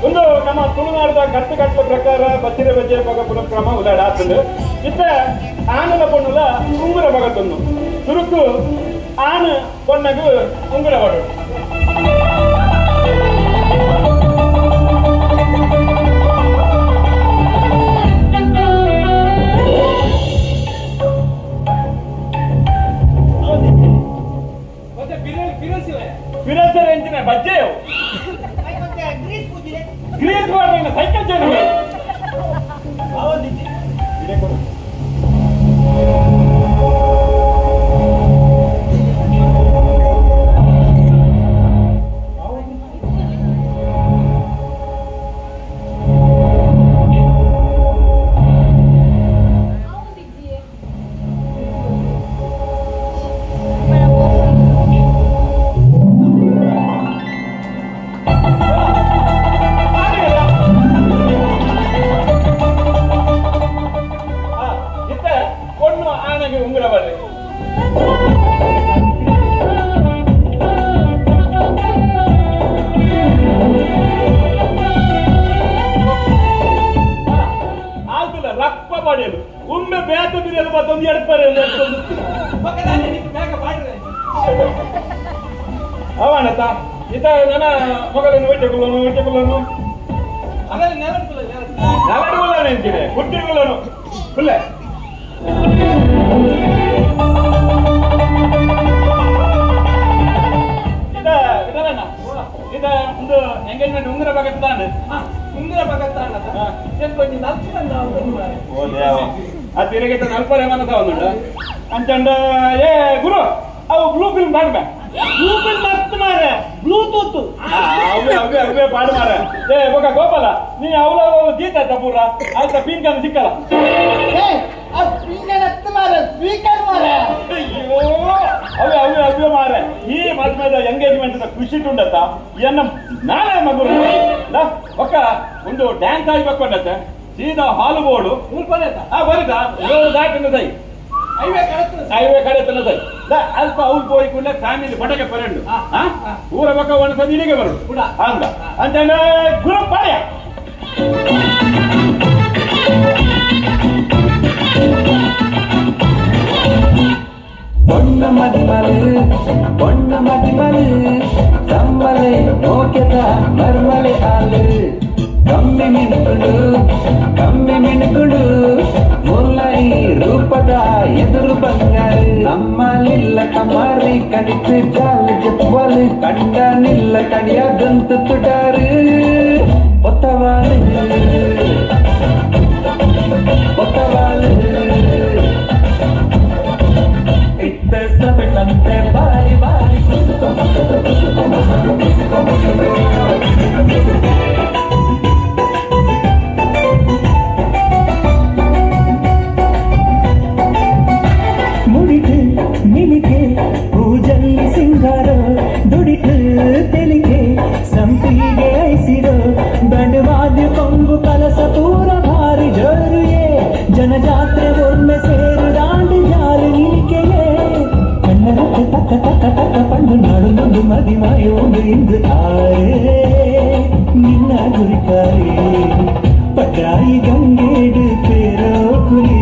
ಒಂದು ನಮ್ಮ ತುಳುನಾಡದ ಕಟ್ಟುಕಟ್ಟಲ ಪ್ರಕಾರ ಬಚ್ಚಿರ ಬಜ್ಜೆ ಬಗ ಕ್ರಮ ಉದಾಡ ಆಗ್ತದೆ ಇತ್ತ ಆನಲ ಪೊಣ್ಣುಲ ಉಂಗುರ ಬಗತ್ತೊಂದು ಸುರುಕು ಆನ ಪೊಣ್ಣಗು ಉಂಗುರ ಬಡು ವಿರಾಸರ ಎಂಚಿನ ಬಜ್ಜೆಯು ಗ್ರೀಸ್ ಮಾಡಿದ ಸೈಕಲ್ ಜನ ಉಂಗುರ ಬರ್ರಿ ಆಗ್ತದ ರಪ್ಪ ಪಡೆಯಲು ಒಮ್ಮೆ ಬೇತ ಬಿರಿಯಲು ಮತ್ತೊಂದು ಎಡ್ಪರೆ ಅವನತ ಇತ ನನ್ನ ಮಗಳನ್ನು ಒಟ್ಟೆಕೊಳ್ಳೋನು ನಲಡುಕೊಳ್ಳೋನು ಅಂತೀನಿ ಹುಟ್ಟಿಕೊಳ್ಳೋನು ಫುಲ್ಲೆ ಒಂದು ಎಂಗೇಜ್ಮೆಂಟ್ ಉಂಗುರ ಬಗತ್ತಾಂಡ್ ಆ ತಿರುಗಿತ ನಲ್ಪರೆ ಮನಸ ಒಂದುಂಡು ಅಂಚಂಡ ಏ ಗುರು ಅವು ಬ್ಲೂ ಫಿಲ್ಮ್ ಪಾಡ್ಬೆ ಬ್ಲೂ ಫಿಲ್ಮ್ ಮಸ್ತ್ ಮಾರೆ ಬ್ಲೂಟೂತ್ ಅವೇ ಪಾಡು ಮಾರೆ ಏ ಬೊಕ ಗೋಪಾಲ ನೀ ಅವಳ ಜೀತ ಪೂರ ಆಯ್ತಾ ಪೀನ್ ಕಾಲ ಸಿಕ್ಕಲ್ಲ ಅವೇ ಮಾರೆ ಈ ಮದ್ಮೆದ ಎಂಗೇಜ್ಮೆಂಟ್ ಖುಷಿ ಉಂಡತ್ತ ಎನ್ನ ನಾಳೆ ಮಗು ಒಕ್ಕ ಒಂದು ಡ್ಯಾನ್ಸ್ ಆಗ್ಬೇಕು ಅಂಡತ್ತೆ ಸೀದಾ ಹಾಲು ಬೋರ್ಡು ಬರೀತಾ ದಾಟಿನ ಸೈ ಹೈವೇ ಕಡೆ ಸೈ ಅಲ್ಪ ಅವ್ರು ಹೋಗಿ ಕೂಡ ಫ್ಯಾಮಿಲಿ ಪಟಕೆ ಪರೆಂಡು ಊರ ಪಕ್ಕ ಒಂದು ಸತಿ ಇಲ್ಲಿಗೆ ಬರೋದು ಅಂತ ಅಂತ ಗುರು ಪಾಳ್ಯ பொண்ண மதிமலு கம்மலை நோக்கத மர்மலை ஆளு கம்மி ಮಿನುಕುಡು ಮುಲ್ಲೈ ರೂಪದ ಎದುರು ಬಂಗಾರು ನಮ್ಮಲಿಲ್ಲ ಕಮಾರಿ ಕಡಿತು ಜಾಲು ಜಪ್ಪಲು ಕಂಡನಿಲ್ಲ ಕಡಿಯಾದಂತು ತುಡಾರು ಒತ್ತವಾಳು ಇತ್ತ ಸಬಟಂತೆ ಬಾರಿ ಬಾರಿ ಮುಡಿದು ಮಿಲಿಗೆ ಪೂಜಲ್ಲಿ ಸಿಂಗಾರ ದುಡಿದು ತೆಲಿಗೆ ಸಂಪಿಗೆ ಐಸಿರೋ ಬಂಡವಾದ ಕೊಂಬು ಕಲಸ ಪೂರ ಭಾರಿ ಜೋರುಯೇ ಜನಜಾತ್ರೆ ಒಮ್ಮೆ ಸೇರು ದಾಂಡು ಜಾಲು ನಿಲಿಕೆಯೇ ಕಣ್ಣರಕ್ಕೆ ತಕ್ಕ ತಕ್ಕ ತಕ್ಕ ಪಂಡು ನಾಡು ಮುಂದು ಮದಿ ಮಾಯೋದು ಇಂದು ಆರೇ ನಿನ್ನ ಗುರಿಕಾರೇ ಪಟಾಯಿ ಗಂಗೇಡು ಪೇರೋ ಕುಲಿ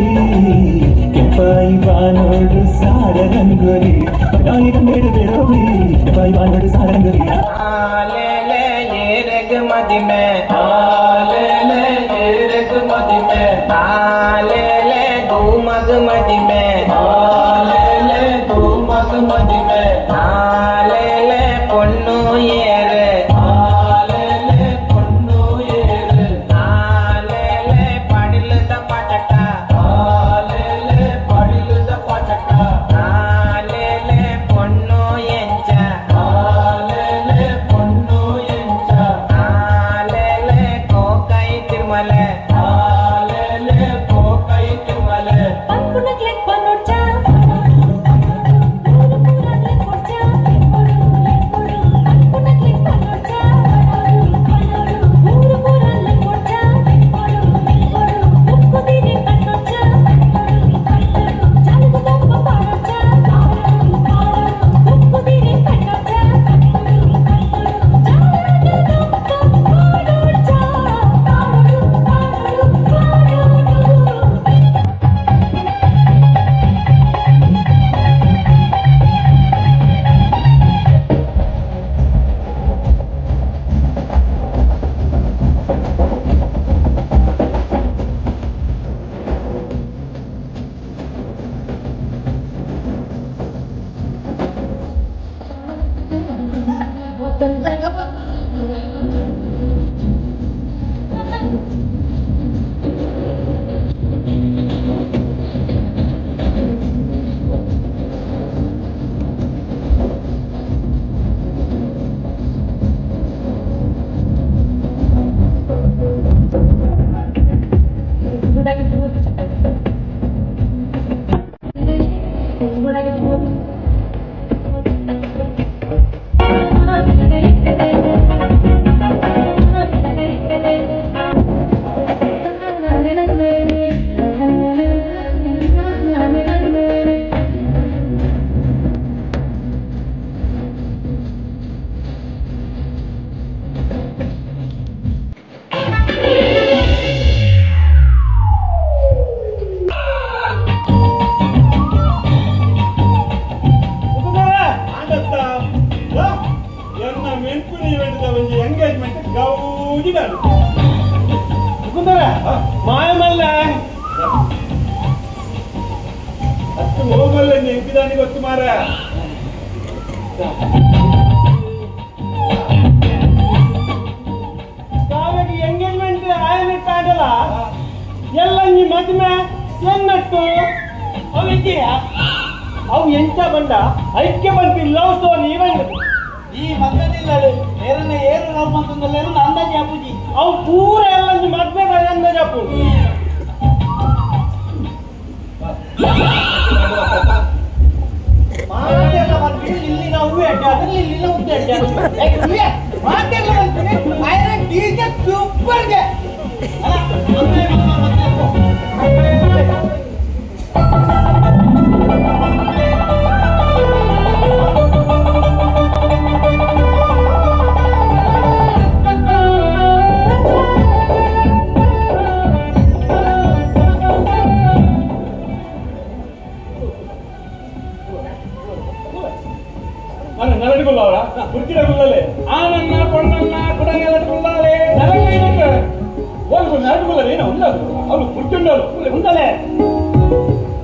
ಕೆಂಪಾಯಿ ಬಾನೋಡು ಸಾರ ರಂಗೋಲಿ ಪಟಾಯಿ ಗಂಗೇಡು ಪೇರೋ ಕುಲಿ ಕೆಂಪಾಯಿ ಬಾನೋಡು ಸಾರ ರಂಗೋಲಿ ಆಲೇಲೆ ಏರೆಗ್ ಮದಿಮೆ ಆಲೇಲೆ ಏರೆಗ್ ಮದಿಮೆ ಆಲೇಲೆ ಧೂಮಗ್ ಮದಿಮೆ ಆಲೇಲೆ ಧೂಮಗ್ ಮದಿಮೆ ಆಲೇಲೆ ಪೊಣ್ಣು ಏರೆ ಆಲೇಲೆ ಪೊಣ್ಣು ಏರೆ ಆಲೇಲೆ ಪಡಿಲದ ಪಟಕ ಆಲೇಲೆ ಪಡಿಲದ ಪಟಕ ಆಲೇಲೆ ಪೊಣ್ಣು ಎಂಚ ಆಲೇಲೆ ಪೊಣ್ಣು ಎಂಚ ಆಲೇಲೆ ಕೋಕೈ ತಿರುಮಲೆ ಆಲೇಲೆ ಕೋಕೈ ತಿರುಮಲೆ ಪಂಪುನಕ್ಲೆಕ್ ಪನ್ನೊಚ್ಚ ಮುಚ್ಚಿದಾನು ಮಾಯಮಲ್ಲ ಅಷ್ಟು ಹೋಗಲ್ಲ ನೆನಪಿದಾನಿ ಗೊತ್ತು ಮಾರ ಕಾವ್ಯಕ್ಕೆ ಎಂಗೇಜ್ಮೆಂಟ್ ಆಗಲ್ಲ ಎಲ್ಲ ನೀ ಮದ್ಮೆ ಎನ್ನಟ್ಟು ಅವಿದ್ದೀಯ ಅವು ಎಂತ ಬಂದ ಐಕ್ಯ ಬಂತು ಲವ್ ಸ್ಟೋರಿ ಇವಂಗ ಈ ಮಕ್ಕಳಿಲ್ಲ ಬೇರೆ ಏನು ಲವ್ ಮಾಡ್ಕೊಂಡಲ್ಲೇನು ಅಂದಾಜಿ ಅಪ್ಪುಜಿ ಅವು ಪೂರ ಎಲ್ಲ ನೀ ಮದ್ವೆ ಅಂದಾಜ್ ಅಪ್ಪು ಮಾತೆಲ್ಲ ಬರ್ತೀವಿ ಇಲ್ಲಿನ ಹೂವೆ ಅಡ್ಡ ಅದ್ರಲ್ಲಿ ಇಲ್ಲಿನ ಉದ್ದೆ ಅಡ್ಡ ಮಾತೆಲ್ಲ ಬರ್ತೀನಿ ಆಯ್ತು ಟೀಚರ್ ಸೂಪರ್ಗೆ ನರಡಿಗುಲ್ಲವರ ಕುರ್ಚಿಡಗುಲ್ಲಲೆ ಆನನ್ನ ಪೊಣ್ಣನ್ನ ಕುಡಂಗಲಗುಲ್ಲಾಲೆ ನರಡಿಗುಲ್ಲ ಒಂದು ನರಡಿಗುಲ್ಲಲೆ ಏನು ಉಂಡದು ಅವನು ಕುರ್ಚುಂಡರು ಉಂಡಲೆ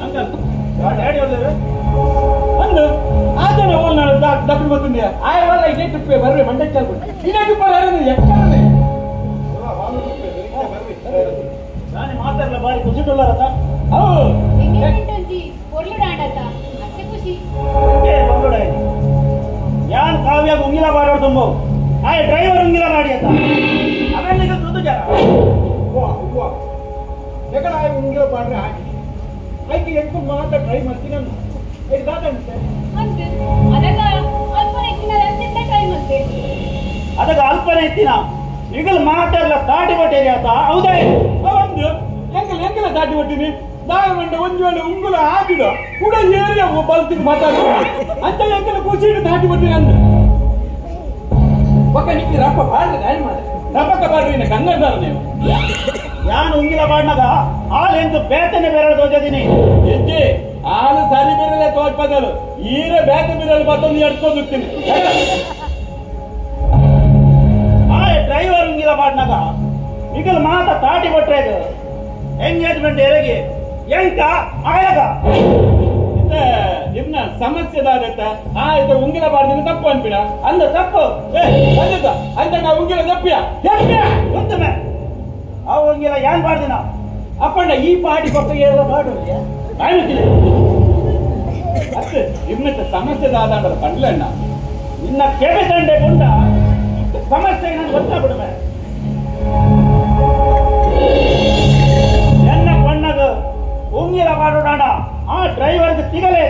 ಅಂಕಲ್ ಡ್ಯಾಡಿ ಹೋದ್ರೆ ಅಂದು ಆತನ ಓಲ್ ನಾಳೆ ಡಾಕ್ಟರ್ ಗೊತ್ತಿದೆಯಾ ಆಯವಲ್ಲ ಇದೇ ತುಪ್ಪೆ ಬರ್ರೆ ಮಂಡೆ ಚಾಲ್ಬಿಟ್ಟು ಇದೇ ತುಪ್ಪ ಯಾರು ಎಕ್ಕಾನೆ ನಾನೇ ಮಾತಾಡಲ್ಲ ಬಾರಿ ಕುಸಿಟುಲ್ಲಾರತ ಹೌದು ಎಂಗೇಜ್ಮೆಂಟ್ ಅಂಜಿ ಕೊರ್ಲು ಡಾಂಡತ ಅಷ್ಟೇ ಖುಷಿ ಬಂದೋಡ ಯಾನ್ ಕಾವ್ಯ ಉಂಗಿಲ ಬಾರೋಡು ತುಂಬ ಆಯ್ ಡ್ರೈವರ್ ಉಂಗಿಲ ಮಾಡಿ ಅಂತ ಅವೆಲ್ಲ ದುಡ್ಡು ಜನ ಯಾಕಂದ್ರೆ ಆಯ್ ಉಂಗಿಲ ಬಾಡ್ರೆ ಹಾಕಿ ಆಯ್ಕೆ ಎಂಟು ಮಾತ್ರ ಟ್ರೈ ಮಾಡ್ತೀನಿ ಇದಾದಂತೆ ಅಂತೆ ಅದಗ ಅಲ್ಪ ಹೆಚ್ಚಿನ ಅಂತ ಟ್ರೈ ಮಾಡ್ತೆ ಅದಕ್ಕೆ ಅಲ್ಪನೆ ಇತ್ತಿನ ಈಗಲೂ ಮಾತಾಡಲ್ಲ ತಾಟಿ ಕೊಟ್ಟೇರಿ ಆತ ಹೌದಾ ಒಂದು ಹೆಂಗೆಲ್ಲ ದಾಟಿ ಕೊಟ್ಟಿನಿ ದಾಗಮಂಡ ಒಂದು ವೇಳೆ ಉಂಗುಲ ಆಗಿಡ ಕೂಡ ಏರಿಯ ಬಲ್ತಿಗೆ ಮಾತಾಡ್ತೀನಿ ಅಂತ ಹೆಂಗೆಲ್ಲ ಖುಷಿ ದಾಟಿ ಕೊಟ್ಟಿನಿ ಅಂದ ಪಕ್ಕ ನಿಕ್ಕಿ ರಪ್ಪ ಬಾಡ್ರೆ ದಾರಿ ಮಾಡ ರಪ್ಪಕ್ಕ ಬಾಡ್ರಿ ಇನ್ನ ಕನ್ನಡದಾರ ನೀವು ನಾನು ಉಂಗಿಲ ಬಾಡ್ನಾಗ ಹಾಲೆಂದು ಬೇತನೆ ಬೇರೆ ತೋಜದೀನಿ ಹೆಜ್ಜೆ ಹಾಲು ಸರಿ ಬೇರೆ ತೋರ್ಪದರು ಈರ ಬೇತ ಬೇರೆ ಮತ್ತೊಂದು ಎಡ್ಕೊಂಡು ಹೋಗ್ತೀನಿ ಆಯ್ ಡ್ರೈವರ್ ಉಂಗಿಲ ಬಾಡ್ನಾಗ ಈಗಲೂ ಮಾತ ತಾಟಿ ಕೊಟ್ರೆ ಇದು ಎಂಗೇಜ್ಮೆಂಟ್ ಎರಗಿ ಎಂಕ ಆಯಗ ಇನ್ನ ಸಮಸ್ಯೆದಾದತ್ತ ಆಯ್ತು ಉಂಗಿಲ ಬಾಡ್ದಿನ ತಪ್ಪು ಅನ್ಬಿಡ ಅಂದ ತಪ್ಪು ಬಂದಿದ್ದ ಅಂತ ನಾ ಉಂಗಿಲ ತಪ್ಪಿಯ ತಪ್ಪಿಯ ಗೊತ್ತಮೆ ಆ ಉಂಗಿಲ ಏನ್ ಬಾಡ್ದಿನ ಅಪ್ಪಣ್ಣ ಈ ಪಾಟಿ ಕೊಟ್ಟು ಎಲ್ಲ ಮಾಡು ಕಾಯ್ತಿಲ್ಲ ಅಷ್ಟೇ ಇನ್ನತ್ತ ಸಮಸ್ಯೆದಾದ ಕಂಡ್ಲಣ್ಣ ನಿನ್ನ ಕೆರೆ ದಂಡೆ ಬಂದ ಸಮಸ್ಯೆ ನಾನು ಗೊತ್ತಾಗ್ಬಿಡುವೆ ಎನ್ನ ಬಣ್ಣದ ಉಂಗಿಲ ಮಾಡೋಣ ಆ ಡ್ರೈವರ್ಗೆ ಸಿಗಲೇ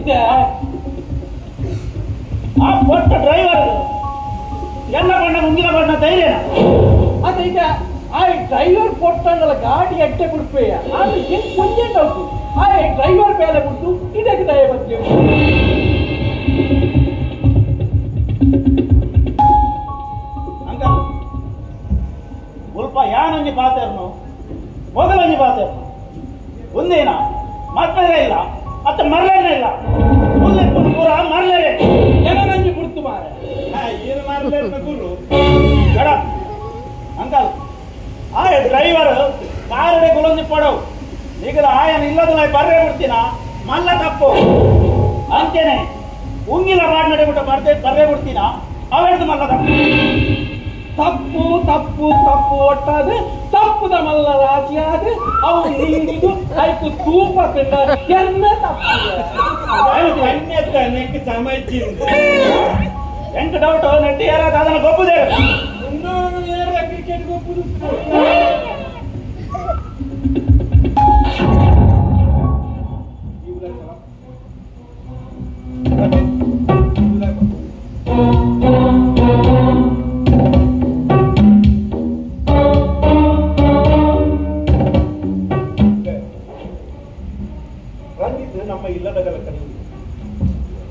ಇದೆ ಆ ಕೊಟ್ಟ ಡ್ರೈವರ್ ಎಲ್ಲ ಬಣ್ಣ ಉಂಗಿಲ ಬಣ್ಣ ಧೈರ್ಯನ ಅದ ಈಗ ಆ ಡ್ರೈವರ್ ಕೊಟ್ಟಂಗಲ್ಲ ಗಾಡಿ ಅಟ್ಟೆ ಬಿಡ್ಪೇಯ ಆದ್ರೆ ಹೆಂಗ್ ಕೊಂಚೆ ಡೌಟು ಆ ಡ್ರೈವರ್ ಬೇಲೆ ಬಿಟ್ಟು ಇದಕ್ಕೆ ದಯ ಬಂತು ಅಂಕಲ್ ಸ್ವಲ್ಪ ಯಾನೊಂಜಿ ಪಾತೇರ್ನು ಮೊದಲೊಂಜಿ ಪಾತೇರ್ನು ಒಂದೇನ ಮಕ್ಕಳೇ ಇಲ್ಲ ಅತ್ತ ಮರಳೇ ಇಲ್ಲ ಮುಂದೆ ಪೂರ ಮರಳೇ ಜನರಂಜಿ ಬಿಡ್ತು ಮಾರ ಏನು ಮಾಡಲೇ ಗುರು ಬೇಡ ಅಂಕಲ್ ಆ ಡ್ರೈವರ್ ಕಾರಡೆ ಗುಲೊಂದಿ ಪಡವು ಈಗ ಆಯನ ಇಲ್ಲದ ಬರ್ರೆ ಬಿಡ್ತೀನ ಮಲ್ಲ ತಪ್ಪು ಅಂತೇನೆ ಉಂಗಿಲ ಮಾಡಿ ನಡಿಬಿಟ್ಟು ಬರ್ರೆ ಬಿಡ್ತೀನ ಅವೆಡ್ದು ಮಲ್ಲ ತಪ್ಪು ತಪ್ಪು ತಪ್ಪು ತಪ್ಪು ಒಟ್ಟಾದ್ರೆ ತಪ್ಪುದ ಮಲ್ಲ ರಾಶಿ ಆದ್ರೆ ಅವ್ರು ಹಿಂದಿದು ಆಯ್ತು ತೂಪ ಕಂಡ ಎಣ್ಣೆ ನೆಕ್ಕೆ ಸಮಯ ಎಂಟು ಡೌಟ್ ನೆಟ್ಟಿ ಯಾರಾದ ಅದನ್ನು ಗೊಪ್ಪುದೇ ಕ್ರಿಕೆಟ್ ಗೊಪ್ಪುದು ರಂಜಿತ್ ನಮ್ಮ ಇಲ್ಲದಗಲ ಕಡೆ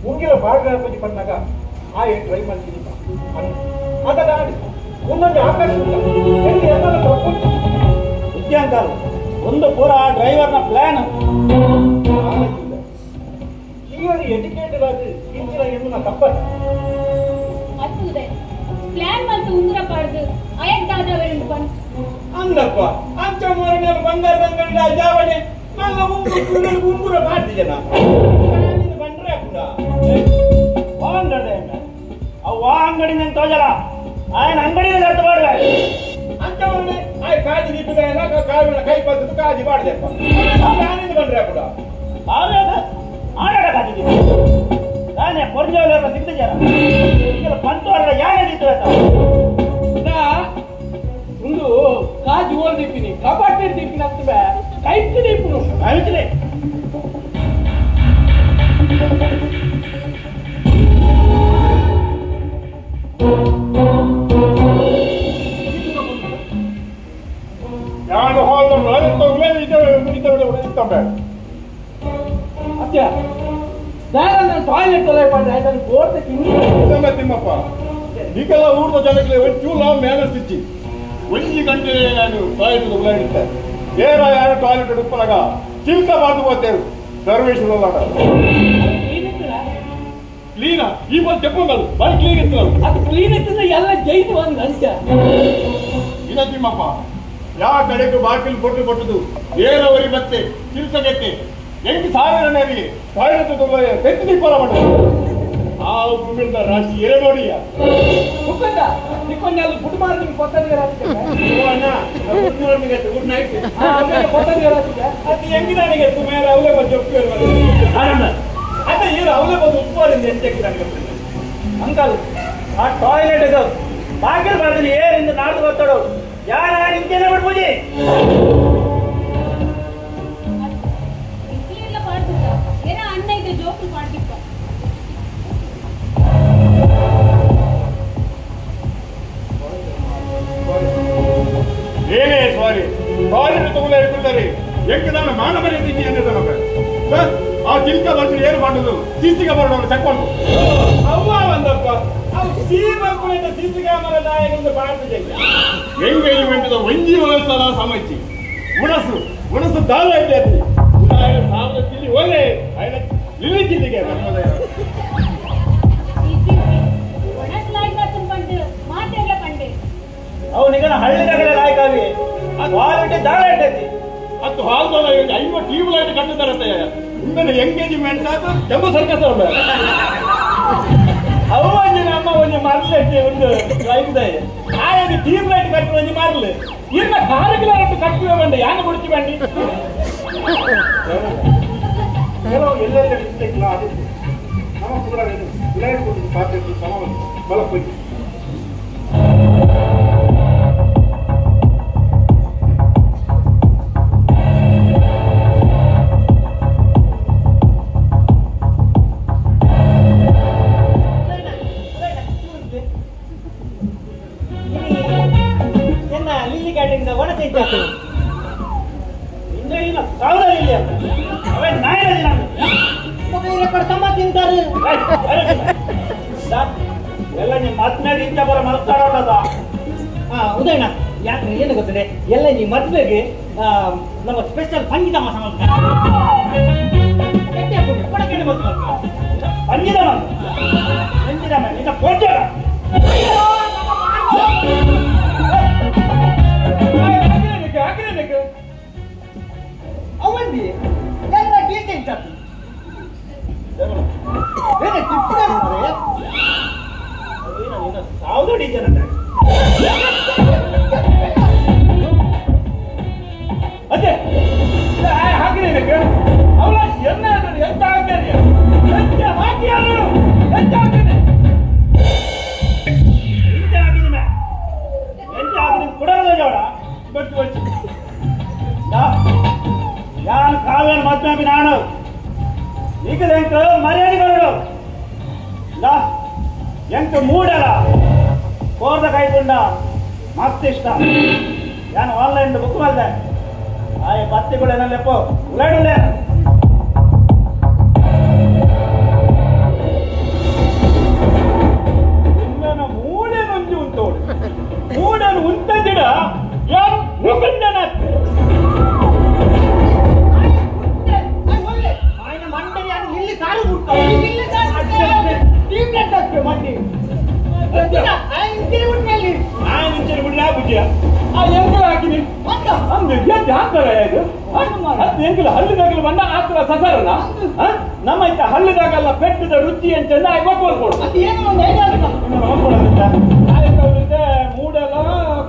ಮುಗಿಲ ಬಾಳ್ಗಾಪತಿ ಬಂದಾಗ ಆ ಟ್ರೈ ಮಾಡ್ತೀನಿ ಅದರ ಒಂದೊಂದು ಆಕರ್ಷಿಕ ಎಲ್ಲರ ತಪ್ಪು ಅಂಕಲ್ ಒಂದು ಪೂರ ಡ್ರೈವರ್ನ ಪ್ಲಾನ್ ಥಿಯರಿ ಎಜುಕೇಟೆಡ್ ಆಗಿ ಇಂಚಿನ ಎನ್ನುವ ತಪ್ಪಲ್ಲ ಬಂಗಾರದ ಉಂಗುರ ಪಡೆದು ಅಯಗ್ದಾದವರೆಂದು ಬಂದು ಹಂಗಪ್ಪ ಅಂಚ ಮೂರನೇ ಬಂಗಾರದ ಅಂಗಡಿ ಜಾವಣೆ ನನ್ನ ಉಂಗುರ ಮಾಡ್ತಿದ್ದೆ ನಾನು ಬಂದ್ರೆ ಕೂಡ ಅವ ಅಂಗಡಿ ನಂಗೆ ತೋಜಲ್ಲ ఆయన ಅಂಗಡಿನ ಕಟ್ಟು ಮಾಡುವ ಅಂಚವನ್ನೇ ಆಯ್ ಕಾಜಿ ದೀಪಿದ ಕಾವಿನ ಕೈ ಪದ್ದು ಕಾಜಿ ಮಾಡಿದೆಪ್ಪ ನಾನಿಂದ ಬಂದ್ರೆ ಕೂಡ ಆವೇದ ಆಡಾಡ ಕಾಜಿ ದೀಪ ನಾನೇ ಪೊರ್ಜವಲ್ಲ ಸಿಗ್ತಿದ್ದಾರ ಈಗೆಲ್ಲ ಪಂತವರ ಯಾರಿತ್ತು ನಾ ಒಂದು ಕಾಜಿ ಓಲ್ ದೀಪಿನಿ ಕಬಾಟಿ ದೀಪಿನ ಹತ್ತುವೆ ಕೈತಿ ದೀಪನು ಆಯ್ತಲೇ ഞാൻ ಅತ್ಯ ನಾನು ಟಾಯ್ಲೆಟ್ ತೊಲೆ ಮಾಡಿ ಅದನ್ನು ಬೋರ್ಡ್ ತಿಮ್ಮಪ್ಪ ಈಗೆಲ್ಲ ಊಟದ ಜನಕ್ಕೆ ಒಂಚೂರು ಮ್ಯಾನರ್ಸ್ ಇಚ್ಚಿ 1 ಗಂಟೆ ನಾನು ಟಾಯ್ಲೆಟ್ ಉಳ್ಳಾಡಿದ್ದೆ ಏರ ಯಾರು ಟಾಯ್ಲೆಟ್ ಉಪ್ಪಲಾಗ ಚಿಲ್ಕ ಬಾದು ಹೋಗ್ತೇವೆ ಸರ್ವೇಶ್ವರ ಕ್ಲೀನಾ ಈ ಬಂದು ತೆಪ್ಪಂಗಲ್ ಬಾರಿ ಕ್ಲೀನ್ ಇತ್ತು ಅದು ಕ್ಲೀನ್ ಇತ್ತು ಎಲ್ಲ ಜೈತು ಒಂದು ಅಂಚ ಇಲ್ಲ ತಿಮ್ಮಪ್ಪ ಯಾವ ಕಡೆಗೂ ಬಾಕಿಲು ಕೊಟ್ಟದು ಏರವರಿ ಮತ್ತೆ ಚಿಲ್ಸಗತ್ತೆ 8,000 ನೆರಿಗೆ ಟಾಯ್ಲೆಟ್ ತೆತ್ತು ದೀಪಾಲ ಮಾಡೋದು ಆ ಭೂಮಿಯಿಂದ ರಾಶಿ ಎರೆ ನೋಡಿಯ ಮುಖಂಡ ನಿಕ್ಕೊಂಡ ಅಲ್ಲಿ ಗುಡ್ ಮಾರ್ನಿಂಗ್ ಕೊತ್ತಂಗೆ ಗುಡ್ ನೈಟ್ ಕೊತ್ತಂಗೆ ಅದು ಹೆಂಗಿದೆ ನನಗೆ ಸುಮಾರು ಅವಲೇ ಬಂದು ಅದೇ ಇವರು ಅವಲೇ ಬಂದು ಉಪ್ಪುವರಿಂದ ಎಂಟಕ್ಕೆ ಅಂಕಲ್ ಆ ಟಾಯ್ಲೆಟ್ ಬಾಗಿಲು ಬರ್ತೀನಿ ಏರಿಂದ ನಾಡ್ದು ಗೊತ್ತಾಡೋ ಯಾರ ನಿಂತೇನೆ ಬಿಡ್ಬೂಜಿ ಎಲ್ಲ ಮಾಡ್ತಿದ್ದ ಏನ ಅಣ್ಣ ಇದೆ ಜೋಕು ಮಾಡ್ತಿದ್ದ ಏನೇ ಸಾರಿ ಟಾಯ್ಲೆಟ್ ತಗೊಂಡು ಹೇಳ್ಬಿಡ್ತಾರೆ ಹೆಂಗೆ ನಾನು ಮಾನ ಮರ್ಯಾದೆ ಅನ್ನೋದು ನಮಗೆ ಆ ಚಿಲ್ಕ ಬಂದು ಏನು ಮಾಡೋದು ಸಿಸಿಗೆ ಬರೋಣ ತಕ್ಕೊಂಡು ಅವ್ವ ಒಂದಪ್ಪ ಅವು ಸೀಮಕ್ಕಳಿಂದ ಸಿಸಿ ಕ್ಯಾಮರಾ ನಾಯಕರಿಂದ ಮಾಡ್ತಿದ್ದೆ ಎಂಗೇಜ್ಮೆಂಟ್ ಒಂಜಿ ವಯಸ್ಸಲ್ಲ ಸಮೈತಿ ಉಣಸು ದಾಳ ಐತೆ ಅದು 1,000 ಚಿಲ್ಲಿ ಒಳ್ಳೆ ಲಿಲ್ಲಿ ಚಿಲ್ಲಿಗೆ ಅವನಿಗ ಹಳ್ಳಿದಾಗಲೇ ಲಾಯ್ಕಾವಿ ಕ್ವಾಲಿಟಿ ದಾಳ ಇಟ್ಟೈತಿ ಅದು ಹಾಲ್ದೋಲ 50 ಟ್ಯೂಬ್ ಲೈಟ್ ಕಟ್ಟಿದ್ದಾರಂತೆ ಮುಂದೆ ಎಂಗೇಜ್ಮೆಂಟ್ ಆದ ಜಂಬ ಸರ್ಕಸ್ ಅವು ಒಂಜಿ ನಮ್ಮ ಒಂಜಿ ಮರಳಕ್ಕೆ ಒಂದು ಐದೆ ಆಯಾಗಿ ಟ್ಯೂಬ್ ಲೈಟ್ ಕಟ್ಟಿ ಒಂಜಿ ಮರಳು ಇನ್ನ ಕಾರಿಗಿಲಾರಟ್ಟು ಕಟ್ಟಿವೆ ಬಂದು ಯಾನ ಬಿಡ್ತಿ ಬಂಡಿ ಕೆಲವು ಎಲ್ಲೆಲ್ಲ ಮಿಸ್ಟೇಕ್ ಇಲ್ಲ ಅದು ನಮ್ಮ ಕೂಡ ಲೈಟ್ ಕೊಟ್ಟು ಪಾತ್ರೆ ಸಮ ಬಲ ಹೋಗಿ ಎಲ್ಲ ನಿಮ್ಮ ಮದ್ಮೆಗೆ ಇಂಥ ಬರ ಮಾತಾಡೋದ ಉದಯಣ್ಣ ಯಾಕೆ ಏನು ಗೊತ್ತಿದೆ ಎಲ್ಲ ಈ ಮದ್ವೆಗೆ ನಮ್ಮ ಸ್ಪೆಷಲ್ ಸಂಗೀತ ಅವಂದಿ ಎಲ್ಲ ಡೀಟೇಲ್ಸ್ ಸಾವಿರ ಡೀಜನ್ ಅದೇ ಹಾಕಿದೆ ಅವಳ ಎನ್ನ ಎಂತ ಹಾಕ್ಯಾರ ಎಂತ ಹಾಕಿಯಾರು ಎಂತ ಹಾಕಿದೆ ಎಂತ ಹಾಕಿದ ಎಂತ ಹಾಕಿದ ಕೊಡೋದ ಜೋಡ ಗೊತ್ತು ಗೊತ್ತು ಯಾರು ಕಾವ್ಯನ ಮದ್ವೆ ನಾನು ಈಗ ಎಂತ ಮರ್ಯಾದೆಗಳು ಎಂಟು ಮೂಡಲ್ಲ ಕೋರ್ದ ಕೈಕೊಂಡ ಮಸ್ತ್ ಇಷ್ಟ ನಾನು ಆನ್ಲೈನ್ ಬುಕ್ ಮಾಡಿದೆ ಆಯ ಬತ್ತಿಗಳೇನಲ್ಲೆಪ್ಪ ಉಳ್ಳಾಡುಲೆ ಇನ್ನನ ಮೂಡೇನೊಂದು ಉಂಟೋಡು ಮೂಡನು ಉಂಟ ಗಿಡ ಯಾರು ಮುಖಂಡನ ಮಂಡಿ ಹಾಕಿದ್ಯಾ ಆ ಎಂಕಲ ಹಾಕಿನಿ ಅಂದು ಎಷ್ಟು ಹಾಕ್ತಾರ ಇದು ಎಂಕಲ ಹಲ್ಲಿದಾಗಲ ಬಣ್ಣ ಹಾಕ್ತಾರ ಸಸರನ ನಮ್ಮ ಇತ್ತ ಹಲ್ಲಿದಾಗಲ್ಲ ಪೆಟ್ಟದ ರುಚಿ ಅಂತ ಚೆನ್ನಾಗಿ ಗೊತ್ತುಕೊಡು ಮೂಡಲ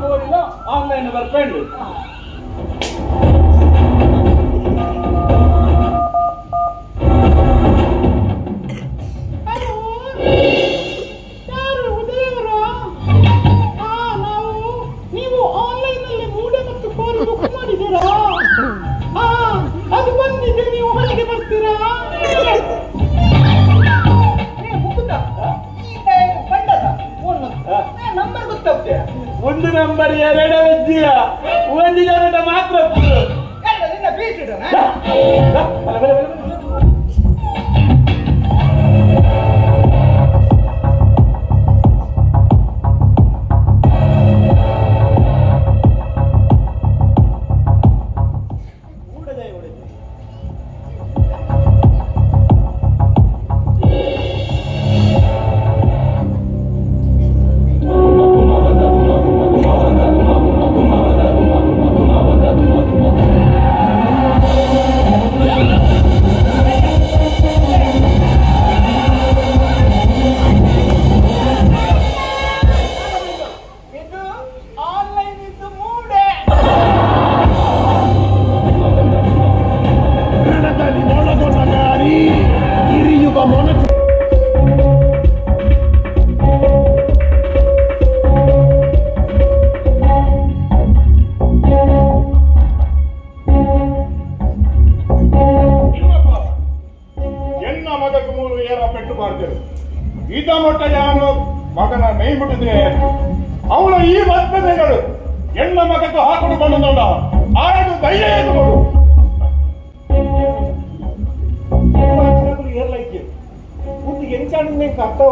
ಕೋರಿಲ ಆನ್ಲೈನ್ ಬರ್ಕೊಂಡು ಅದು ಬಂದಿದೆ, ನೀವು ಹೊರಗೆ ಬರ್ತೀರಾ? ನಂಬರ್ ಗೊತ್ತಾಗ್ತೇ ಒಂದು ನಂಬರ್ ಎರಡು ಅಜ್ಜಿಯ ಒಂದು ಜನ ಮಾತ್ರ ಈತ ಮೊಟ್ಟ ಯಾನು ಮಗನ ಮೈ ಮುಟ್ಟಿದ್ರೆ ಅವಳು ಈ ಮದ್ಮೆಗಳು ಹೆಣ್ಣ ಮಗಕ್ಕೆ ಹಾಕೊಂಡು ಬಂದ ಆಡು ಧೈರ್ಯ ಎದುರು ಏರ್ಲೈಕೆ ಕೂತಿಗೆ ಎಂಚಾಡು ಕರ್ತ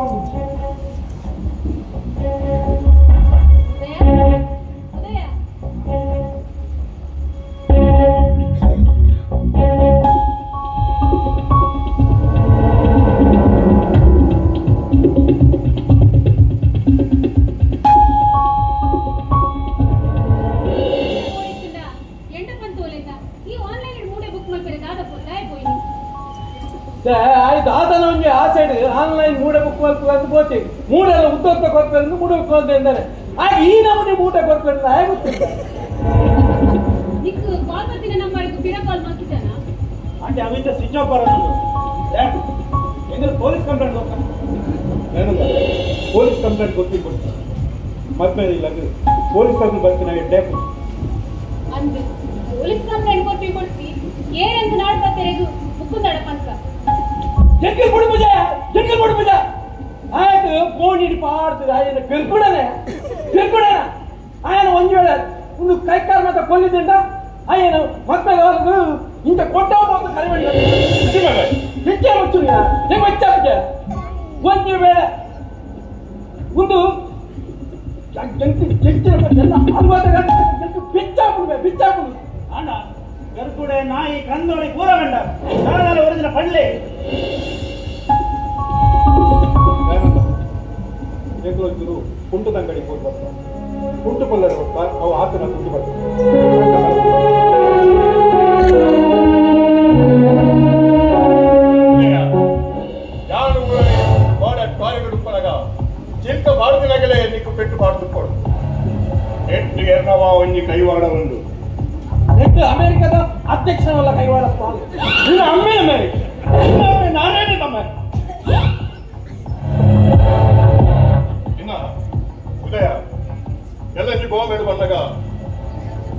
ದಾದನೊಂದು ಆ ಸೈಡ್ ಆನ್ಲೈನ್ ಮೂಡ ಬುಕ್ ಅಂತ ಗೋತಿ ಮೂಡೆಲ್ಲ ಉದ್ದೋತ್ತ ಕೊಡ್ತಾರೆ ಮೂಡ ಬುಕ್ ಅಂತ ಇದ್ದಾರೆ ಹಾಗೆ ಈ ನಮ್ಮನೆ ಮೂಟ ಕೊಡ್ತಾರೆ ಹೇಗೆ ಗೊತ್ತಿಲ್ಲ అంటే అవింత స్విచ్ ఆఫ్ ಎಂದ್ರೆ ಪೊಲೀಸ್ ಕಂಪ್ಲೇಂಟ್ ಪೊಲೀಸ್ ಕಂಪ್ಲೇಂಟ್ ಗೊತ್ತಿಲ್ಲ ಮತ್ತೆ ಇಲ್ಲ ಪೊಲೀಸ್ ಕಂಪ್ಲೇಂಟ್ ಬರ್ತೀನಿ ಟೇಪ್ ಪೊಲೀಸ್ ಕಂಪ್ಲೇಂಟ್ ಕೊಡ್ತಿ ಏನಂತ ನಾಡ್ಕೊತಿರೋದು ಬುಕ್ಕು ನಡಪಂತ ಜಂಗಲ್ ಮುಡಿ ಮುಜ ಆಯ್ತು ಫೋನ್ ಹಿಡಿ ಪಾಡ್ತದೆ ಆಯ್ತು ಕರ್ಕೊಡಣ ಆಯ್ನ ಒಂದ್ ವೇಳೆ ಒಂದು ಕೈ ಕಾಲು ಮಾತ್ರ ಕೊಲ್ಲಿದ್ದಂಡ ಆಯ್ನ ಮತ್ತೆ ಇಂಥ ಕೊಟ್ಟ ಕರೆ ಮಾಡಿ ಹೆಚ್ಚೆ ಮುಚ್ಚು ಹೆಂಗೆ ಹೆಚ್ಚಾಗುತ್ತೆ ಒಂದು ವೇಳೆ ಒಂದು ಬಿಚ್ಚಾಕು ಅಣ್ಣ ಗರ್ಕುಡೆ ನಾಯಿ ಕಂದೋಳಿ ಪೂರ ಗಂಡ ನಾಳೆ ಒರಿಜಿನ ಪಡ್ಲೆ ಏಕಲೊಂಚೂರು ಕುಂಟದ ಅಂಗಡಿ ಹೋಗಿ ಬರ್ತಾರೆ ಕುಂಟು ಪಲ್ಲರ ಅವು ಆತನ ಕುಂಟು ಬರ್ತಾರೆ ಚಿಂತ ಬಾಡುದಿನಾಗಲೇ ನೀಕು ಪೆಟ್ಟು ಬಾಡುದುಕೊಡು ಎಟ್ಟು ಎರ್ನವ ಒಂಜಿ ಕೈವಾಡ ಉಂಡು ನೆಟ್ಟು ಅಮೆರಿಕದ ಅಧ್ಯಕ್ಷನಲ್ಲ ಕೈವಾಡಪ್ಪ ಅಮೆರಿಕ ನಾನೇನೆ ತಮ್ಮ ಇನ್ನ ಉದಯ ಎಲ್ಲ ನೀ ಗೋವಾಮೇಲೆ ಬಂದಾಗ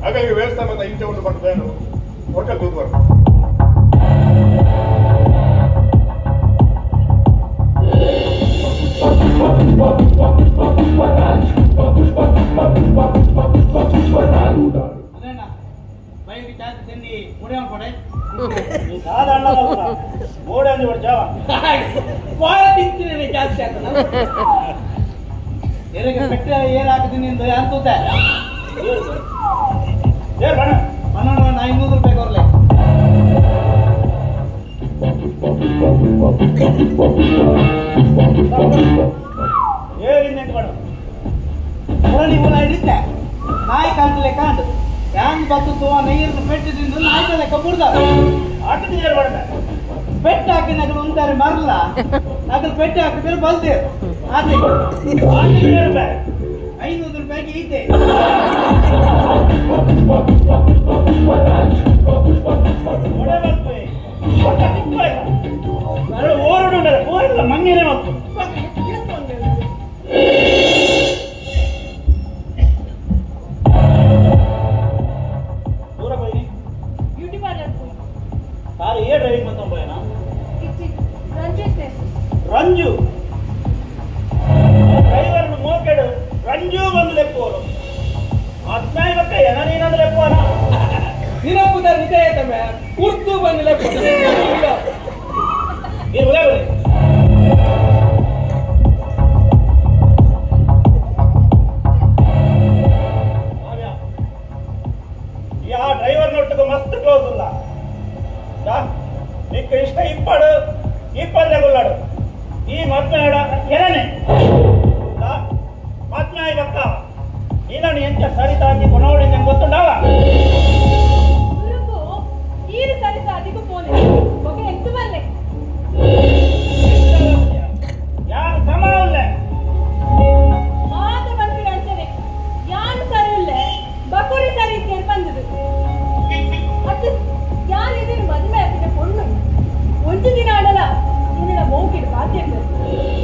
ಹಾಗಾಗಿ ವ್ಯವಸ್ಥೆ ಇಂಚೆ ಉಂಟು ಮಾಡ್ತೇನು ಒಟ್ಟಲ್ಲಿ ಕೂತ್ಬಾರ್ದು ಜಾಸ್ತಿ ಪೆಟ್ಟ ಏನ್ ಹಾಕಿದೀನಿ ಅಂತ ಅನ್ಸುತ್ತೆ 500 ರೂಪಾಯಿ ಕೊರ್ಲೆ ಏನಿಂದ ಮಾಡು ನೀವು ಹಿಡಿತೆ ನಾಯಿ ಕಾಣ್ತಲೆ ಕಾಂಡು ಹ್ಯಾಂಗ್ ಬತ್ತು ನೀರನ್ನು ಪೆಟ್ಟಿದಿಂದ ನಾಯಿ ಲೆಕ್ಕ ಬುಡ್ದ ಆಟದ ನೀರು ಬಡ್ದ ಪೆಟ್ಟು ಹಾಕಿ ನಗಲು ಉಂಟಾರೆ ಮರಲ್ಲ ನಗಲು ಪೆಟ್ಟು ಹಾಕಿದ್ರೆ ಬಲ್ದೆ ಆದ್ರೆ ₹500 ₹500 ಐತೆ ಓರಡುಂಡರೆ ಓರಲ್ಲ ಮಂಗೇನೆ ಮತ್ತು ಬ್ಯೂಟಿ ಪಾರ್ಲರ್ ಕಾರು ಏ ಡ್ರೈವಿಂಗ್ ಅಂತ ಹೋಯ್ನಾ ರಂಜು ಡ್ರೈವರ್ನು ಮೋಕೆಡು ರಂಜು ಬಂದು ಲೆಪ್ಪೋರು ಅದ್ನಾಯಿ ಬಕ್ಕ ಏನ ನೀನಂದ್ರೆ ಲೆಪ್ಪೋನ ದಿನಪುದ ನಿಜ ತಮ್ಮ ಕುರ್ತು ಬಂದು ಲೆಕ್ಕ ನೀನು ಉಲೇ ಬರೀ ಯಾ ಡ್ರೈವರ್ ನೊಟ್ಟಿಗೆ ಮಸ್ತ್ ಕ್ಲೋಸ್ ಇಲ್ಲ ನಿಕ್ಕ ಇಷ್ಟ ಇಪ್ಪಡು ಇಪ್ಪಂದೆ ಗುಲ್ಲಾಡು ಈ ಮದ್ಮೆ ಎರನೇ ಮದ್ಮೆ ಬಕ್ಕ ನೀನು ಎಂತ ಸರಿತಾಗಿ ಕೊನೋಡಿ ನಂಗೆ ಗೊತ್ತುಂಡಾವ ಈರು ಸರಿಸ ಅದಕ್ಕೂ ಫೋನ್ ಒಬ್ಬ ಎತ್ತು ಬಲ್ಲೆ ಯಾರು ಸಮ ಇಲ್ಲ ಮಾತು ಬಂದು ಕಾಣ್ತದೆ ಯಾರು ಸರಿ ಇಲ್ಲ ಬಕುರಿ ಸರಿ ಕೇಳಿ ಬಂದದು ಅದು ಯಾರು ಇದನ್ನು ಮದುವೆ ಆಗ್ತಿದೆ பொண்ணு ಒಂದು ದಿನ ಆಡಲ್ಲ ನಿನ್ನ ಮೌಕಿಡ ಬಾಕಿ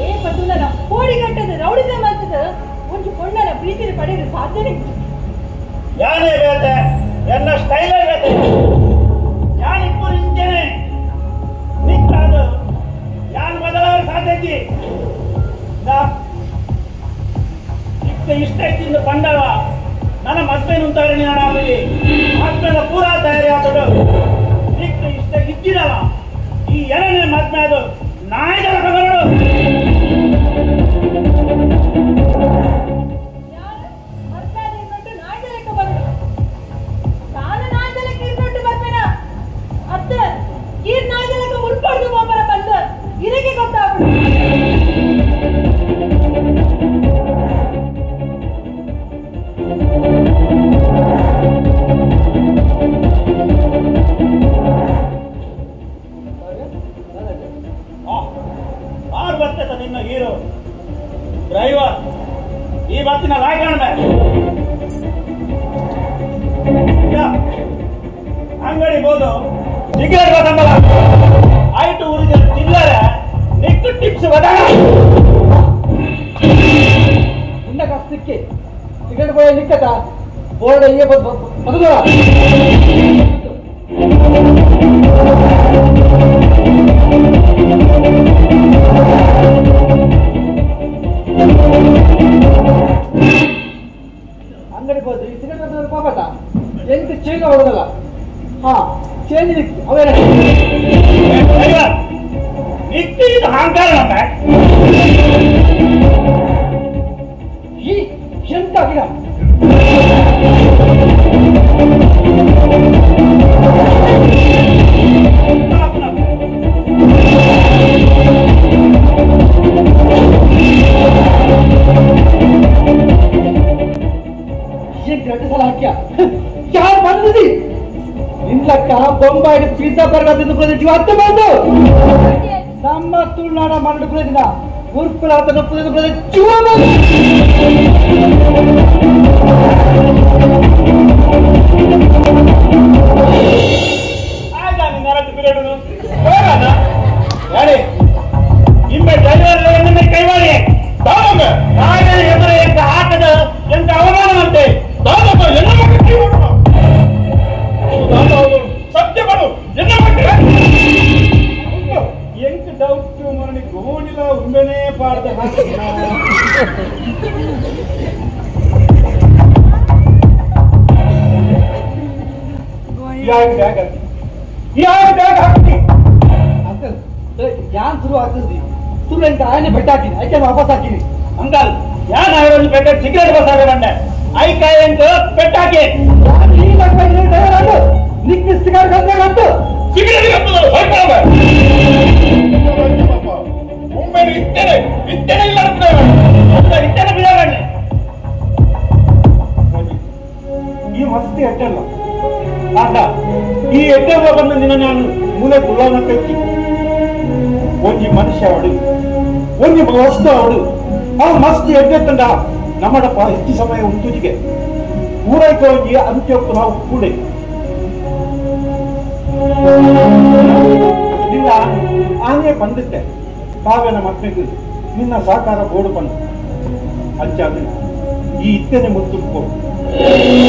ಏ ಪದುಲನ ಕೋಡಿ ಗಂಟದ ರೌಡಿಸ ಮಾಡ್ತದ ಒಂದು பொண்ணನ ಪ್ರೀತಿನ ಪಡೆಯಲು ಸಾಧ್ಯನೇ ಯಾನೇ ಬೇತೆ ಎನ್ನ ಸ್ಟೈಲೇ ಬೇತೆ ಯಾನಿಪ್ಪು ನಿಂತೇನೆ ನಿಂತಾದು ಯಾನ್ ಬದಲಾವಣೆ ಸಾಧ್ಯತೆ ಇಷ್ಟ ಇತ್ತಿಂದ ಬಂಡವ ನನ್ನ ಮದ್ವೆನು ಅಂತಾರೆ ನೀನು ಆಗಲಿ ಮದ್ವೆನ ಪೂರಾ ತಯಾರಿ ಆದಳು ನಿಕ್ಕ ಇಷ್ಟ ಇದ್ದಿರಲ್ಲ ಈ ಎರಡನೇ ಮದ್ವೆ ಅದು ನಾಯಿಗಳ ಕಬರಡು ಇದಕ್ಕೆ ಗೊತ್ತಾಗ್ಬಿಡು ಆರು ಬರ್ತೈತ ನಿನ್ನ ಹೀರೋ ಡ್ರೈವರ್ ಈ ಬತ್ತಿನ ಲಾಯ್ಕಾಣ್ಬೆ ಅಂಗಡಿ ಬೋದು ಸಿಗರೇಟ್ ಬದಂಬಲ ಆಯ್ತು ಊರಿಗೆ ಚಿಲ್ಲರೆ ನಿಕ್ಕು ಟಿಪ್ಸ್ ಬದಾಣ ನಿನ್ನ ಕಷ್ಟಕ್ಕೆ ಸಿಗರೇಟ್ போய் நிக்கதா போட இங்க பதுடா ಅಂಗಡಿ ಹೋದ್ರೆ ಸಿಗರೇಟ್ ಬದಲ ಪಾಪಟ ಎಂತ ಚೇಂಜ್ ಹೊರದಲ್ಲ ಹಾ ಚೇಂಜ್ ಅವೇ ಡ್ರೈವರ್ ನಿಕ್ಕು ಇದು ಅಹಂಕಾರ ನಮ್ಮ ಈ ಎಂತ ಗಿಡ ಎರಡು ಸಲ ಹಾಕ್ಯ ಯಾರು ಬಂದಿದಿ ನಿನ್ಲಕ್ಕ ಬೊಂಬಾಯಿ ಪಿಜ್ಜಾ ಬರ್ಗರ್ ತಿಂದು ಜೀವ ಹತ್ತು ಬಂದು ನಮ್ಮ ತುಳುನಾಡ ಮರಡು ಕುಳಿದಿನ ಉರ್ಪುರ ಜೀವ ಆಯ್ತಾ ನಿನ್ನ ಎರಡು ಪಿರಿಯಡ್ ಹೇಳಿ ನಿಮ್ಮೆ ಡ್ರೈವರ್ ನಿನ್ನೆ ಕೈ ಮಾಡಿ ನಾಳೆ ಎದುರು ಎಂತ ಆಟದ ಎಂತ ಅವಮಾನವಂತೆ ಸತ್ಯ ಬರು ಎಂಕ ಡೌಟ್ ಮರಣಿ ಗೋಣಿಲ ಉಂಬೆನೇ ಪಾಡ್ದ ಅಂಕಲ್ ಯಾನ್ ಶುರು ಆಗ್ತದೆ ಶುರು ಅಂತ ಆನೆ ಬೆಟ್ಟ ಹಾಕಿನಿ ಐಕೆ ವಾಪಸ್ ಹಾಕಿನಿ ಅಂಕಲ್ ಯಾನ್ ಅವರನ್ನು ಬೆಟ್ಟ ಸಿಗರೇಟ್ ಬಸಾರೆ ಬಂಡೆ ಐಕಾಯ ಅಂತ ಪೆಟ್ಟಾಕಿ ನಿಕ್ ಸಿಗರೇಟ್ ಅಂತ ಸಿಗರೇಟ್ ಮುಂಬೈ ಇತ್ತೇನೆ ಇತ್ತೇನೆ ಇಲ್ಲ ಇತ್ತೇನೆ ಬಿಡಬಣ್ಣೆ ಎಡ್ಡೆ ಬಂದ ನಿನ್ನ ನಾನು ಮೂಲೆ ಗುಳ್ಳನ ತೆಕ್ಕಿ ಒಂಜಿ ಮನುಷ್ಯ ಅವಡು ಒಂಜಿ ವಸ್ತು ಅವಡು ಅವು ಮಸ್ತ್ ಎಡ್ಡೆ ತಂಡ ನಮ್ಮಡಪ್ಪ ಹೆಚ್ಚು ಸಮಯ ಉಂಟುಜಿಗೆ ಊರೈಕೆ ಒಂಜಿ ಅಂತ್ಯಕ್ಕೂ ನಾವು ಕೂಡೆ ನಿನ್ನ ಆನೆ ಬಂದಿದ್ದೆ ಕಾವ್ಯನ ಮಕ್ಕಳಿಗೆ ನಿನ್ನ ಸಹಕಾರ ಬೋಡು ಬಂದು ಅಂಚಾದ ಈ ಇತ್ತನೆ ಮುತ್ತು ನಿನ್ನ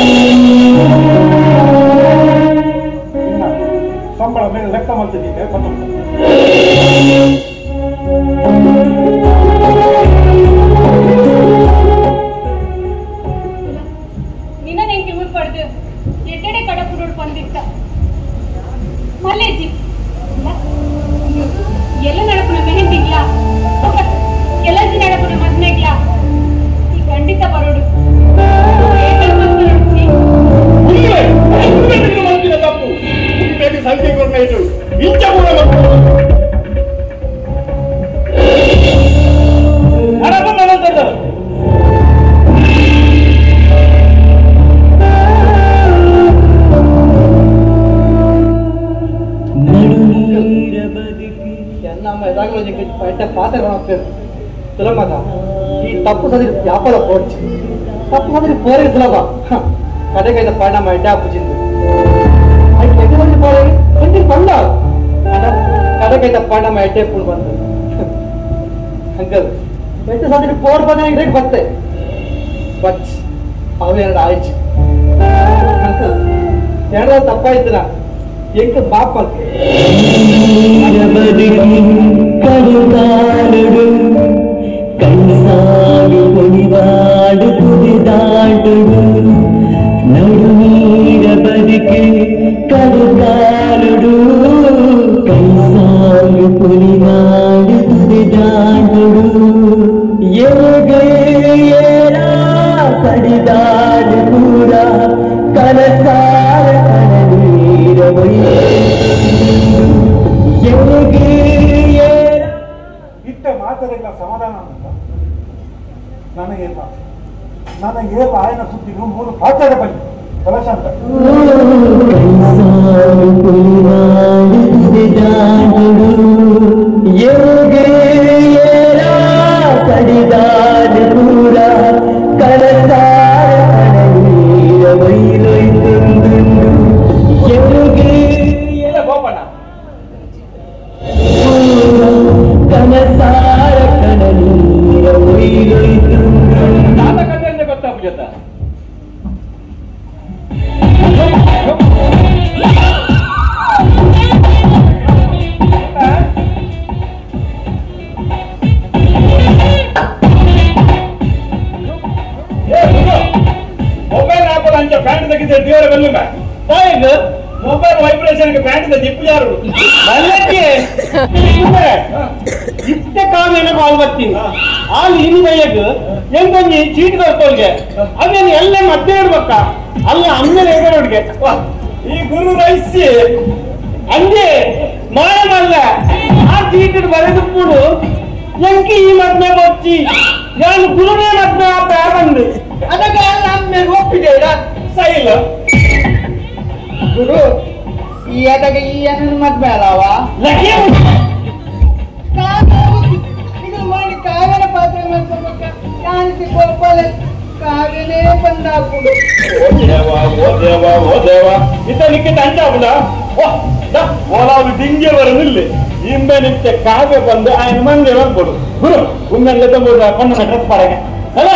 ಸಂಬಳ ಮೇಲೆ ಲೆಕ್ಕ ಮಾಡ್ತಿದ್ದೆ ನಿನ್ನ ನೆಂಕಿ ಮುರ್ಪಡ್ದು ಎಡ್ಡೆಡೆ ಕಡಪುರೋಡು ಬಂದಿತ್ತ ಮಲ್ಲೇಜಿ ಎಲ್ಲ ನಡಪುನ ಮೆಹಂದಿಗ್ಲಾ ಎಲ್ಲಜಿ ನಡಪುನ ಮದ್ನೆಗ್ಲಾ ಈ ಖಂಡಿತ ಬರೋಡು ತಪ್ಪು ಸಂಖ್ಯೆ ಕೊಟ್ಟು ಇಂಚ ಕೂಡ ಸುಲಭ ಈ ತಪ್ಪು ಸದಿ ವ್ಯಾಪಾರ ಪೋಡ್ಚಿ ತಪ್ಪು ಸದಿ ಪೋರೆ ಸುಲಭ ಕಡೆಗೈದ ಪರಿಣಾಮ ಎಡ್ಡ ಪೂಜಿಂದು ಪಂಡ ಕಡೆಗೈದ ಪರಿಣಾಮ ಎಡ್ಡೆ ಪೂಡ್ ಬಂದು ಅಂಕಲ್ ಎಟ್ಟು ಸದಿ ಪೋಡ್ ಬಂದ ರೇಟ್ ಬತ್ತೆ ಬಚ್ ಅವು ಎರಡು ಆಯ್ತು ಅಂಕಲ್ ಎರಡ ತಪ್ಪಾಯ್ತನ ಎಂಕ ಬಾಪ ಕಡುಗಾಡುಡು ಕೈಸಾಲು ಕುಣಿದಾಡು ಕುಣಿದಾಡುಡು ನಡುನೀರ ಬದುಕಿ ಕಡುಗಾಡುಡು ಕೈಸಾಲು ಕುಣಿದಾಡು ಕುಣಿದಾಡುಡು ಏರ ಪಡಿದಾಡು ಕೂಡ ಕನಸಾರ ಕಣನೀರ ಇಟ್ಟ ಮಾತರೆಲ್ಲ ಸಮಾಧಾನ ಅಂತ ನನಗೆ ಆಯನ ಸುದ್ದಿ ಮೂರು ಪಾತ್ರದ ಬಗ್ಗೆ ಕೆಲಸ ಅಂತ ಪಡಿದಾದ ಕೂಡ ಗೋಪಣ್ಣ ಕನಸಾರ ಕಣನೀರ ಒಯ್ದೊಯ್ತು ತಾತ ಕಥೆಯಿಂದ ಗೊತ್ತಾಗ್ಬಿಟ್ಟ ಮೊಬೈಲ್ ಹಾಕೋದು ಅಂಚ ಪ್ಯಾಂಟ್ ತೆಗಿದ್ರೆ ದೇವರ ಬೆಲ್ಲುಂಗ ಮೊಬೈಲ್ ವೈಬ್ರೇಷನ್ ಪ್ಯಾಂಟ್ ಜಿಪ್ಪು ಯಾರು ಇಷ್ಟೇ ಕಾವ್ಯನ ಕಾಲ್ ಬರ್ತೀನಿ ಅಲ್ಲಿ ಹಿಂದೆಯಗ ಎಂಕೊಂಜಿ ಚೀಟಿ ಕಳ್ತೋಲ್ಗೆ ಅದೇನು ಎಲ್ಲ ಮಧ್ಯೆ ಇಡ್ಬೇಕ ಅಲ್ಲ ಆಮೇಲೆ ಎಗರೋಡ್ಗೆ ಈ ಗುರು ರೈಸಿ ಅಂದೆ ಮಾಯಮಲ್ಲ ಆ ಚೀಟಿ ಬರೆದು ಕೂಡು ಎಂಕಿ ಈ ಮದ್ಮೆ ಬಚ್ಚಿ ನಾನು ಗುರುನೇ ಮದ್ಮೆ ಆತ ಬಂದು ಅದಕ್ಕೆ ಆಮೇಲೆ ಒಪ್ಪಿದೆ ಸೈಲ್ ಗುರು ಈ ಅದಕ್ಕೆ ಈ ಅನ್ನ ಮದ್ಮೆ ಅಲ್ಲವ ಮಾಡಿ ಕಾವ್ಯನ ಪಾತ್ರ ಮಾಡ್ಕೋಬೇಕ ಯಾನಿಗೆ ಗೋಪಾಲ ಕಾವ್ಯನೇ ಬಂದಾಪುಡು ಓ ದೇವ ಇತ ನಿಕ್ಕೆ ಅಂಜಾಪುಡ ಓಲಾವು ದಿಂಗೆ ಬರಲಿಲ್ಲ ಇಂಬೆ ನಿತ್ಯ ಕಾವ್ಯ ಬಂದು ఆయన ಮಂದಿ ಬರ್ಬೋದು ಗುರು ಉಮ್ಮೆಲ್ಲ ತಂಬುದು ಪಣ್ಣನ ಡ್ರೆಸ್ ಪಾಡಗೆ ಅಲ್ಲ